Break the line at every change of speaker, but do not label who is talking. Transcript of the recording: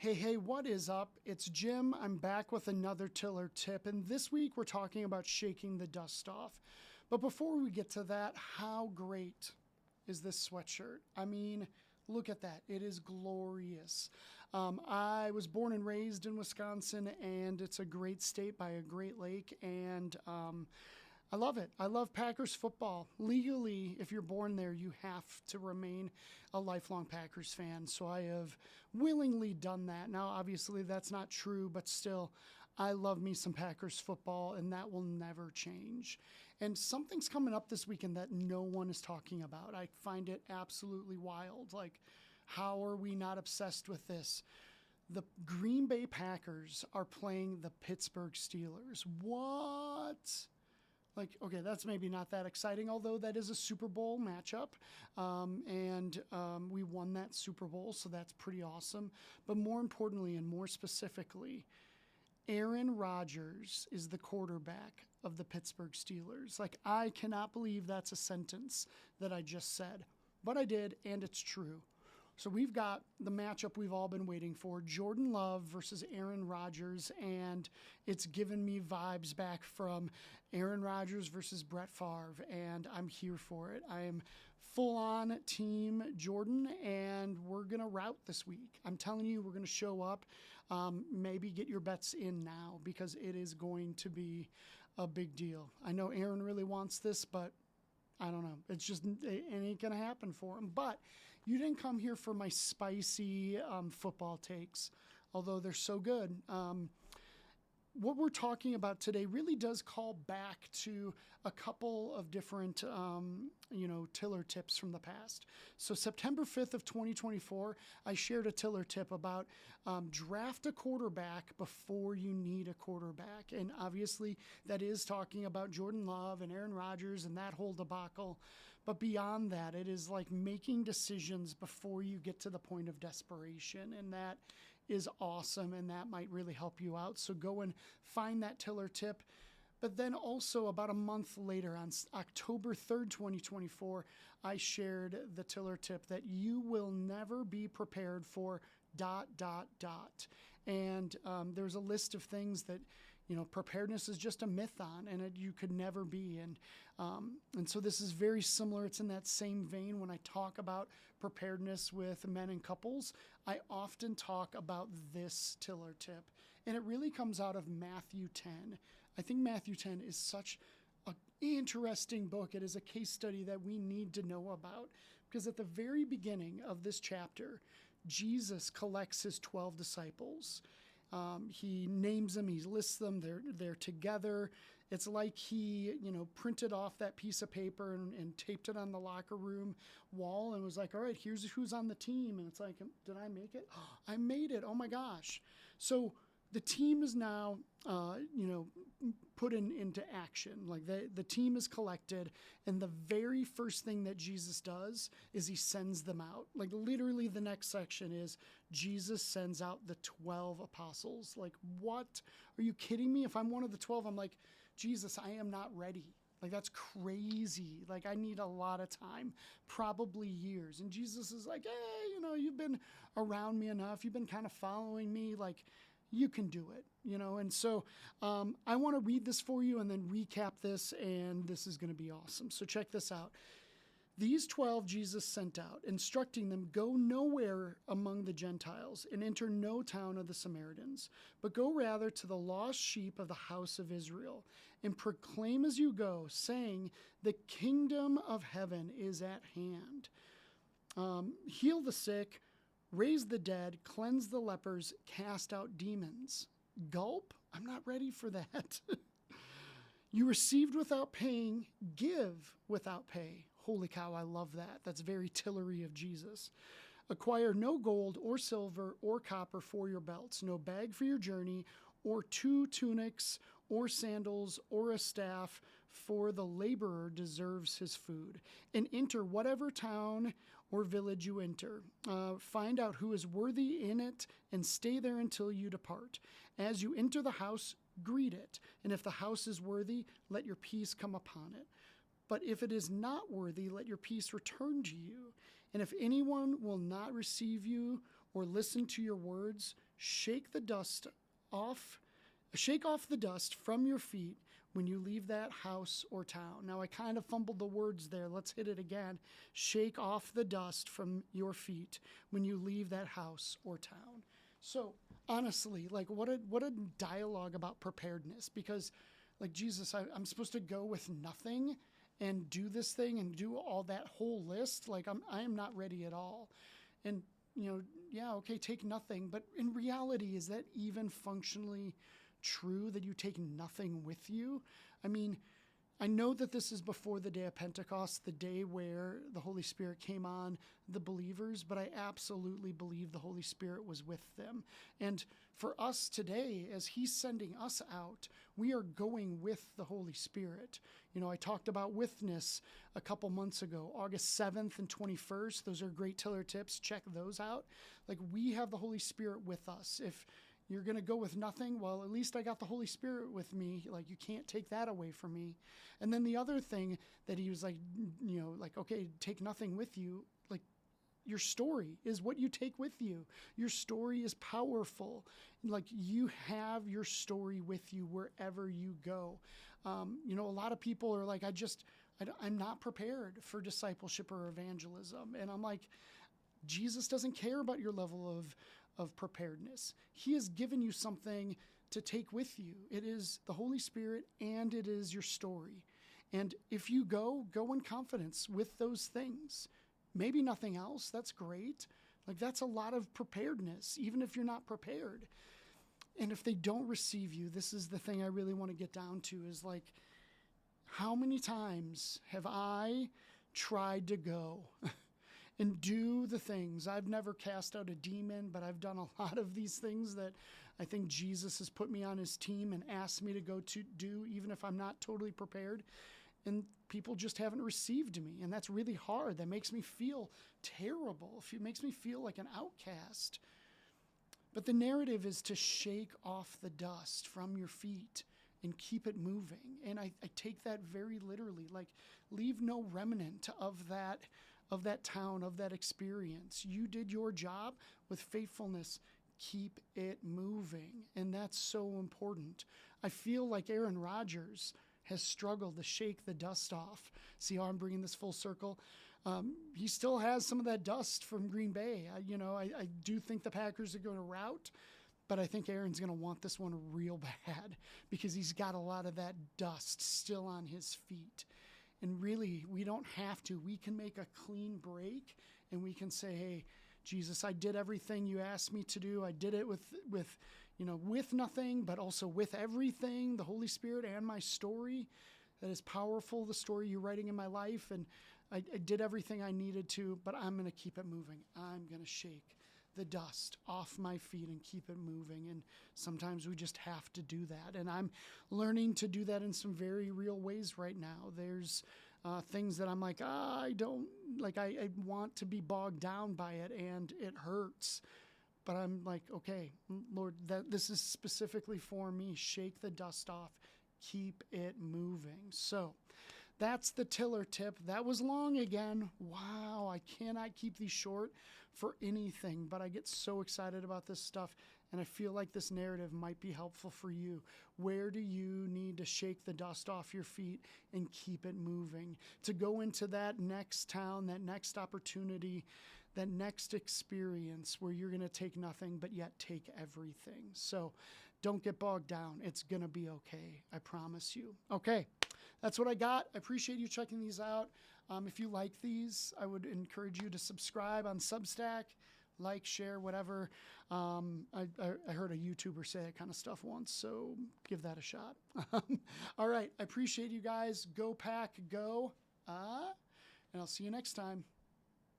Hey, what is up? It's Jim. I'm back with another Tiller tip, and this week we're talking about shaking the dust off. But before we get to that, how great is this sweatshirt? I mean, look at that. It is glorious. I was born and raised in Wisconsin, and it's a great state by a great lake, and I love it. I love Packers football. Legally, if you're born there, you have to remain a lifelong Packers fan. So I have willingly done that. Now, obviously, that's not true, but still, I love me some Packers football, and that will never change. And something's coming up this weekend that no one is talking about. I find it absolutely wild. Like, how are we not obsessed with this? The Green Bay Packers are playing the Pittsburgh Steelers. What? Like, okay, that's maybe not that exciting, although that is a Super Bowl matchup. And we won that Super Bowl, so that's pretty awesome. But more importantly and more specifically, Aaron Rodgers is the quarterback of the Pittsburgh Steelers. Like, I cannot believe that's a sentence that I just said, but I did, and it's true. So we've got the matchup we've all been waiting for, Jordan Love versus Aaron Rodgers, and it's given me vibes back from Aaron Rodgers versus Brett Favre, and I'm here for it. I am full-on team Jordan, and we're going to rout this week. I'm telling you, we're going to show up. Maybe get your bets in now because it is going to be a big deal. I know Aaron really wants this, but I don't know. It's just, it ain't going to happen for him. But you didn't come here for my spicy football takes, although they're so good. What we're talking about today really does call back to a couple of different, Tiller tips from the past. So September 5th of 2024, I shared a Tiller tip about draft a quarterback before you need a quarterback. And obviously that is talking about Jordan Love and Aaron Rodgers and that whole debacle. But beyond that, it is like making decisions before you get to the point of desperation. And that is awesome, and that might really help you out. So go and find that Tiller tip. But then also about a month later, on October 3rd, 2024, I shared the Tiller tip that you will never be prepared for ... And there's a list of things that, preparedness is just a myth on, and you could never be. And so this is very similar. It's in that same vein. When I talk about preparedness with men and couples, I often talk about this Tiller tip, and it really comes out of Matthew 10. I think Matthew 10 is such an interesting book. It is a case study that we need to know about, because at the very beginning of this chapter, Jesus collects his 12 disciples. He names them, he lists them, they're together. It's like he, printed off that piece of paper and taped it on the locker room wall and was like, all right, here's who's on the team. And it's like, did I make it? I made it. Oh my gosh. So the team is now, put into action. Like the team is collected, and the very first thing that Jesus does is he sends them out. Like literally the next section is Jesus sends out the 12 apostles. Like, what? Are you kidding me? If I'm one of the 12, I'm like, Jesus, I am not ready. Like, that's crazy. Like, I need a lot of time, probably years. And Jesus is like, hey, you've been around me enough. You've been kind of following me. Like, you can do it, And so I want to read this for you and then recap this, and this is going to be awesome. So check this out. These 12 Jesus sent out, instructing them, go nowhere among the Gentiles and enter no town of the Samaritans, but go rather to the lost sheep of the house of Israel, and proclaim as you go, saying, the kingdom of heaven is at hand. Heal the sick, raise the dead, cleanse the lepers, cast out demons. Gulp? I'm not ready for that. You received without paying, give without pay. Holy cow, I love that. That's very Tillery of Jesus. Acquire no gold or silver or copper for your belts, no bag for your journey, or 2 tunics, or sandals, or a staff, for the laborer deserves his food. And enter whatever town or village you enter. Find out who is worthy in it, and stay there until you depart. As you enter the house, greet it. And if the house is worthy, let your peace come upon it. But if it is not worthy, let your peace return to you. And if anyone will not receive you or listen to your words, shake off the dust from your feet when you leave that house or town. Now, I kind of fumbled the words there. Let's hit it again. Shake off the dust from your feet when you leave that house or town. So, honestly, like what a dialogue about preparedness, because like Jesus, I'm supposed to go with nothing and do this thing and do all that whole list. Like I am not ready at all. And, yeah, okay, take nothing. But in reality, is that even functionally true, that you take nothing with you? I mean, I know that this is before the day of Pentecost, the day where the Holy Spirit came on the believers, but I absolutely believe the Holy Spirit was with them. And for us today, as He's sending us out, we are going with the Holy Spirit. I talked about witness a couple months ago, August 7th and 21st. Those are great tiller tips. Check those out. Like, we have the Holy Spirit with us. If you're going to go with nothing, well, at least I got the Holy Spirit with me. Like, you can't take that away from me. And then the other thing that he was like, okay, take nothing with you. Like, your story is what you take with you. Your story is powerful. Like, you have your story with you wherever you go. A lot of people are like, I'm not prepared for discipleship or evangelism. And I'm like, Jesus doesn't care about your level of preparedness. He has given you something to take with you. It is the Holy Spirit, and it is your story. And if you go in confidence with those things. Maybe nothing else. That's great. Like, that's a lot of preparedness, even if you're not prepared. And if they don't receive you, this is the thing I really want to get down to, is like, how many times have I tried to go and do the things? I've never cast out a demon, but I've done a lot of these things that I think Jesus has put me on His team and asked me to go to do, even if I'm not totally prepared. And people just haven't received me. And that's really hard. That makes me feel terrible. It makes me feel like an outcast. But the narrative is to shake off the dust from your feet and keep it moving. And I take that very literally. Like, leave no remnant of that town, of that experience. You did your job with faithfulness. Keep it moving. And that's so important. I feel like Aaron Rodgers has struggled to shake the dust off. See how I'm bringing this full circle? He still has some of that dust from Green Bay. I do think the Packers are going to rout, but I think Aaron's going to want this one real bad, because he's got a lot of that dust still on his feet. And really, we don't have to. We can make a clean break, and we can say, hey, Jesus, I did everything you asked me to do. I did it with nothing, but also with everything, the Holy Spirit and my story that is powerful, the story you're writing in my life. And I did everything I needed to, but I'm going to keep it moving. I'm going to shake the dust off my feet and keep it moving. And sometimes we just have to do that. And I'm learning to do that in some very real ways right now. There's things that I'm like, I don't like, I want to be bogged down by it, and it hurts. But I'm like, okay, Lord, this is specifically for me. Shake the dust off. Keep it moving. So that's the tiller tip. That was long again. Wow, I cannot keep these short for anything, but I get so excited about this stuff, and I feel like this narrative might be helpful for you. Where do you need to shake the dust off your feet and keep it moving? To go into that next town, that next opportunity, that next experience where you're going to take nothing but yet take everything. So don't get bogged down. It's going to be okay. I promise you. Okay, that's what I got. I appreciate you checking these out. If you like these, I would encourage you to subscribe on Substack, like, share, whatever. I heard a YouTuber say that kind of stuff once, so give that a shot. All right, I appreciate you guys. Go Pack, go. And I'll see you next time.